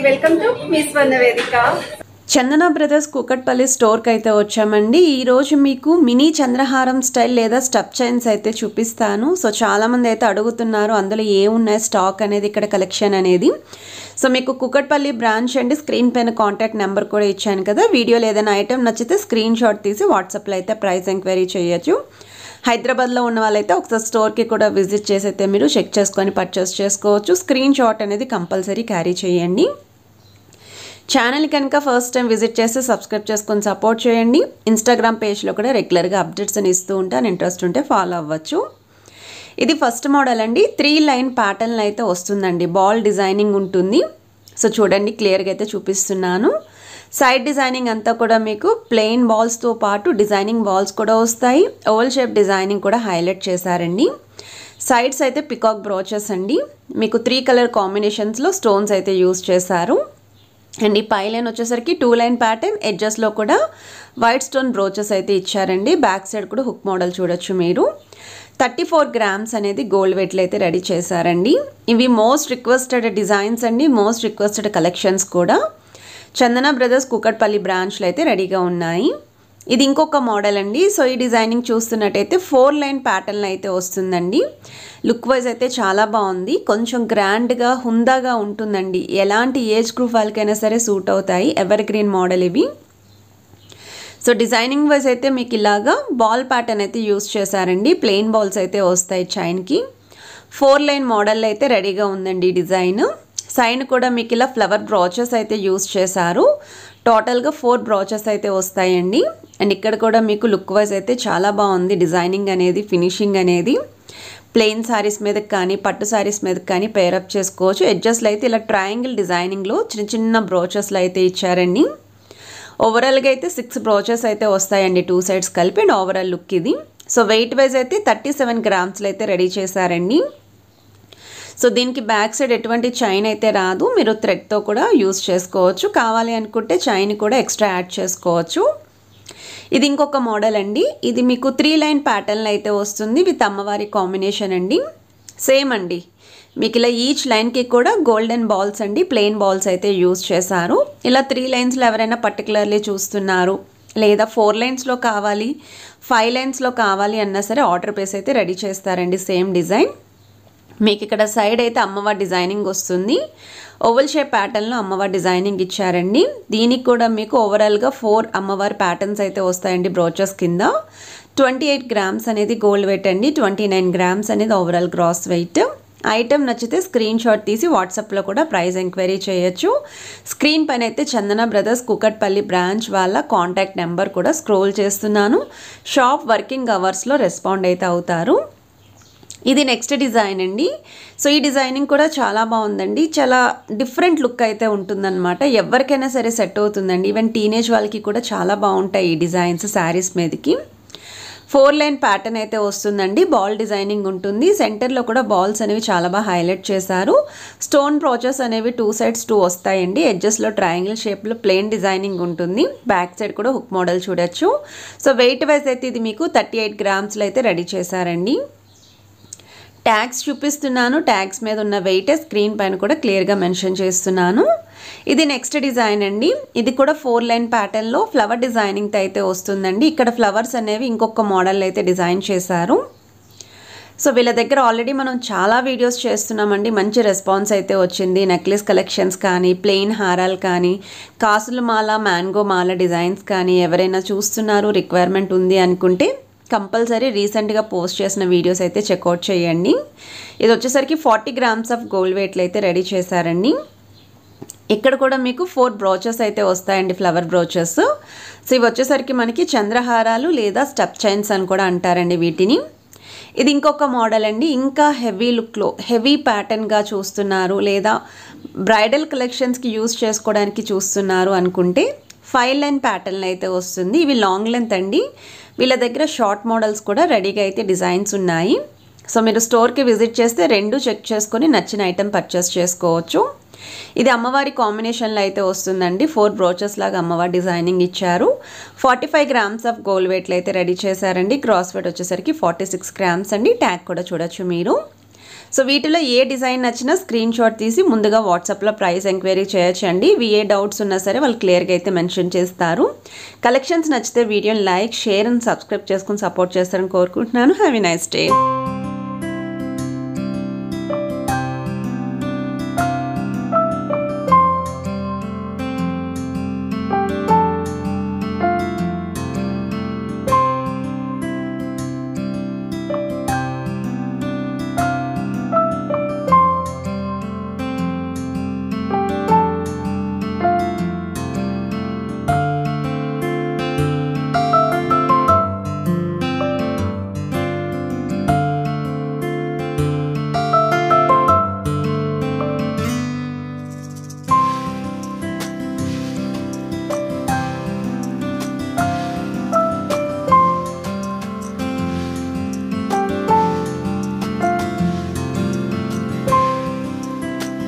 Welcome to me స్వర్ణ వేదిక. చందన brothers Kukatpally స్టోర్కి అయితే వచ్చామండి. ఈరోజు మీకు మినీ చంద్రహారం స్టైల్ లేదా స్టప్ చైన్స్ అయితే చూపిస్తాను. సో చాలామంది అయితే అడుగుతున్నారు అందులో ఏమున్నాయి స్టాక్ అనేది, ఇక్కడ కలెక్షన్ అనేది. సో మీకు కుకట్పల్లి బ్రాంచ్ అండి, స్క్రీన్ పైన కాంటాక్ట్ నెంబర్ కూడా ఇచ్చాను కదా. వీడియోలో ఏదైనా ఐటెం నచ్చితే స్క్రీన్ షాట్ తీసి వాట్సాప్లో అయితే ప్రైస్ ఎంక్వైరీ చేయొచ్చు. హైదరాబాద్లో ఉన్న వాళ్ళైతే ఒకసారి స్టోర్కి కూడా విజిట్ చేసి అయితే మీరు చెక్ చేసుకొని పర్చేస్ చేసుకోవచ్చు. స్క్రీన్ షాట్ అనేది కంపల్సరీ క్యారీ చేయండి. ఛానల్ కనుక ఫస్ట్ టైం విజిట్ చేస్తే సబ్స్క్రైబ్ చేసుకొని సపోర్ట్ చేయండి. ఇన్స్టాగ్రామ్ పేజ్లో కూడా రెగ్యులర్గా అప్డేట్స్ అని ఇస్తూ ఉంటాను, ఇంట్రెస్ట్ ఉంటే ఫాలో అవ్వచ్చు. ఇది ఫస్ట్ మోడల్ అండి. 3 లైన్ ప్యాటర్న్ అయితే వస్తుందండి, బాల్ డిజైనింగ్ ఉంటుంది. సో చూడండి, క్లియర్గా అయితే చూపిస్తున్నాను. సైడ్ డిజైనింగ్ అంతా కూడా మీకు ప్లెయిన్ బాల్స్తో పాటు డిజైనింగ్ బాల్స్ కూడా వస్తాయి. ఓవల్ షేప్ డిజైనింగ్ కూడా హైలైట్ చేశారండి. సైడ్స్ అయితే పికాక్ బ్రోచెస్ అండి, మీకు 3 కలర్ కాంబినేషన్స్లో స్టోన్స్ అయితే యూజ్ చేశారు. అండ్ ఈ పై లైన్ వచ్చేసరికి 2 లైన్ ప్యాటర్న్, ఎడ్జెస్లో కూడా వైట్ స్టోన్ బ్రోచెస్ అయితే ఇచ్చారండి. బ్యాక్ సైడ్ కూడా హుక్ మోడల్ చూడొచ్చు మీరు. 34 గ్రామ్స్ అనేది గోల్డ్ వెయిట్లు అయితే రెడీ చేశారండి. ఇవి మోస్ట్ రిక్వెస్టెడ్ డిజైన్స్ అండి, మోస్ట్ రిక్వెస్టెడ్ కలెక్షన్స్ కూడా. చందన బ్రదర్స్ కుకట్పల్లి బ్రాంచ్లో అయితే రెడీగా ఉన్నాయి. ఇది ఇంకొక మోడల్ అండి. సో ఈ డిజైనింగ్ చూస్తున్నట్టయితే 4 లైన్ ప్యాటర్న్ అయితే వస్తుందండి. లుక్ వైజ్ అయితే చాలా బాగుంది, కొంచెం గ్రాండ్గా హుందాగా ఉంటుందండి. ఎలాంటి ఏజ్ గ్రూప్ వాళ్ళకైనా సరే సూట్ అవుతాయి. ఎవర్ గ్రీన్ మోడల్ ఇవి. సో డిజైనింగ్ వైజ్ అయితే మీకు ఇలాగా బాల్ ప్యాటర్న్ అయితే యూస్ చేశారండి. ప్లెయిన్ బాల్స్ అయితే వస్తాయి చైన్కి. 4 లైన్ మోడల్ అయితే రెడీగా ఉందండి డిజైన్. సైన్ కూడా మీకు ఇలా ఫ్లవర్ బ్రోచెస్ అయితే యూస్ చేశారు. టోటల్గా 4 బ్రోచెస్ అయితే వస్తాయండి. అండ్ ఇక్కడ కూడా మీకు లుక్ వైజ్ అయితే చాలా బాగుంది డిజైనింగ్ అనేది, ఫినిషింగ్ అనేది. ప్లెయిన్ శారీస్ మీదకి కానీ పట్టు శారీస్ మీదకి కానీ పేరప్ చేసుకోవచ్చు. ఎడ్జెస్లో అయితే ఇలా ట్రయాంగిల్ డిజైనింగ్లో చిన్న చిన్న బ్రోచెస్లు అయితే ఇచ్చారండి. ఓవరాల్గా అయితే 6 బ్రోచెస్ అయితే వస్తాయండి, 2 సైడ్స్ కలిపి. అండ్ ఓవరాల్ లుక్ ఇది. సో వెయిట్ వైజ్ అయితే 37 గ్రామ్స్లో అయితే రెడీ చేశారండి. సో దీనికి బ్యాక్ సైడ్ ఎటువంటి చైన్ అయితే రాదు, మీరు థ్రెడ్తో కూడా యూస్ చేసుకోవచ్చు. కావాలి అనుకుంటే చైన్ కూడా ఎక్స్ట్రా యాడ్ చేసుకోవచ్చు. ఇది ఇంకొక మోడల్ అండి. ఇది మీకు 3 లైన్ ప్యాటర్న్ అయితే వస్తుంది విత్ అమ్మవారి కాంబినేషన్ అండి. సేమ్ అండి, మీకు ఇలా ఈచ్ లైన్కి కూడా గోల్డెన్ బాల్స్ అండి, ప్లెయిన్ బాల్స్ అయితే యూస్ చేశారు. ఇలా 3 లైన్స్లో ఎవరైనా పర్టికులర్లీ చూస్తున్నారు, లేదా 4 లైన్స్లో కావాలి, 5 లైన్స్లో కావాలి అన్నా సరే ఆర్డర్ పేస్ అయితే రెడీ చేస్తారండి. సేమ్ డిజైన్ మీకు ఇక్కడ సైడ్ అయితే అమ్మవారి డిజైనింగ్ వస్తుంది. ఓవల్ షేప్ ప్యాటర్న్లో అమ్మవారి డిజైనింగ్ ఇచ్చారండి. దీనికి కూడా మీకు ఓవరాల్గా 4 అమ్మవారి ప్యాటర్న్స్ అయితే వస్తాయండి బ్రోచెస్ కింద. 28 గ్రామ్స్ అనేది గోల్డ్ వెయిట్ అండి, 29 గ్రామ్స్ అనేది ఓవరాల్ గ్రాస్ వెయిట్. ఐటెం నచ్చితే స్క్రీన్ షాట్ తీసి వాట్సాప్లో కూడా ప్రైస్ ఎంక్వైరీ చేయొచ్చు. స్క్రీన్ పైన అయితే చందన బ్రదర్స్ కుకట్పల్లి బ్రాంచ్ వాళ్ళ కాంటాక్ట్ నెంబర్ కూడా స్క్రోల్ చేస్తున్నాను. షాప్ వర్కింగ్ అవర్స్లో రెస్పాండ్ అయితే అవుతారు. ఇది నెక్స్ట్ డిజైన్ అండి. సో ఈ డిజైనింగ్ కూడా చాలా బాగుందండి, చాలా డిఫరెంట్ లుక్ అయితే ఉంటుందన్నమాట. ఎవరికైనా సరే సెట్ అవుతుందండి. ఈవెన్ టీనేజ్ వాళ్ళకి కూడా చాలా బాగుంటాయి ఈ డిజైన్స్ శారీస్ మీదకి. 4 లైన్ ప్యాటర్న్ అయితే వస్తుందండి, బాల్ డిజైనింగ్ ఉంటుంది. సెంటర్లో కూడా బాల్స్ అనేవి చాలా బాగా హైలైట్ చేశారు. స్టోన్ బ్రోచెస్ అనేవి 2 సైడ్స్ 2 వస్తాయండి. ఎడ్జెస్లో ట్రయాంగిల్ షేప్లో ప్లెయిన్ డిజైనింగ్ ఉంటుంది. బ్యాక్ సైడ్ కూడా హుక్ మోడల్ చూడొచ్చు. సో వెయిట్ వైజ్ అయితే ఇది మీకు 38 గ్రామ్స్లో అయితే రెడీ చేశారండి. ట్యాగ్స్ చూపిస్తున్నాను, ట్యాగ్స్ మీద ఉన్న వెయిట్ స్క్రీన్ పైన కూడా క్లియర్గా మెన్షన్ చేస్తున్నాను. ఇది నెక్స్ట్ డిజైన్ అండి. ఇది కూడా 4 లైన్ ప్యాటర్న్లో ఫ్లవర్ డిజైనింగ్ అయితే వస్తుందండి. ఇక్కడ ఫ్లవర్స్ అనేవి ఇంకొక మోడల్ అయితే డిజైన్ చేశారు. సో వీళ్ళ దగ్గర ఆల్రెడీ మనం చాలా వీడియోస్ చేస్తున్నామండి, మంచి రెస్పాన్స్ అయితే వచ్చింది. నెక్లెస్ కలెక్షన్స్ కానీ, ప్లెయిన్ హారాలు కానీ, కాసుల మాల, మ్యాంగో మాల డిజైన్స్ కానీ ఎవరైనా చూస్తున్నారు, రిక్వైర్మెంట్ ఉంది అనుకుంటే కంపల్సరీ రీసెంట్గా పోస్ట్ చేసిన వీడియోస్ అయితే చెక్అవుట్ చేయండి. ఇది వచ్చేసరికి 40 గ్రామ్స్ ఆఫ్ గోల్డ్ వెయిట్లు అయితే రెడీ చేశారండి. ఇక్కడ కూడా మీకు 4 బ్రోచెస్ అయితే వస్తాయండి, ఫ్లవర్ బ్రోచెస్. సో ఇవి వచ్చేసరికి మనకి చంద్రహారాలు లేదా స్టెప్ చైన్స్ అని కూడా అంటారండి వీటిని. ఇది ఇంకొక మోడల్ అండి. ఇంకా హెవీ లుక్లో హెవీ ప్యాటర్న్గా చూస్తున్నారు, లేదా బ్రైడల్ కలెక్షన్స్కి యూస్ చేసుకోవడానికి చూస్తున్నారు అనుకుంటే 5 లైన్ ప్యాటర్న్ అయితే వస్తుంది. ఇవి లాంగ్ లెంత్ అండి. వీళ్ళ దగ్గర షార్ట్ మోడల్స్ కూడా రెడీగా అయితే డిజైన్స్ ఉన్నాయి. సో మీరు స్టోర్కి విజిట్ చేస్తే 2 చెక్ చేసుకొని నచ్చిన ఐటెం పర్చేస్ చేసుకోవచ్చు. ఇది అమ్మవారి కాంబినేషన్లో అయితే వస్తుందండి. 4 బ్రోచెస్ లాగా అమ్మవారి డిజైనింగ్ ఇచ్చారు. 45 గ్రామ్స్ ఆఫ్ గోల్డ్ వెయిట్లు అయితే రెడీ చేశారండి. క్రాస్ వెయిట్ వచ్చేసరికి 46 గ్రామ్స్ అండి. ట్యాగ్ కూడా చూడొచ్చు మీరు. సో వీటిలో ఏ డిజైన్ నచ్చినా స్క్రీన్ షాట్ తీసి ముందుగా వాట్సాప్లో ప్రైస్ ఎంక్వైరీ చేయొచ్చండి. ఇవి ఏ డౌట్స్ ఉన్నా సరే వాళ్ళు క్లియర్గా అయితే మెన్షన్ చేస్తారు. కలెక్షన్స్ నచ్చితే వీడియోని లైక్, షేర్ అండ్ సబ్స్క్రైబ్ చేసుకుని సపోర్ట్ చేస్తారని కోరుకుంటున్నాను. Have a nice day.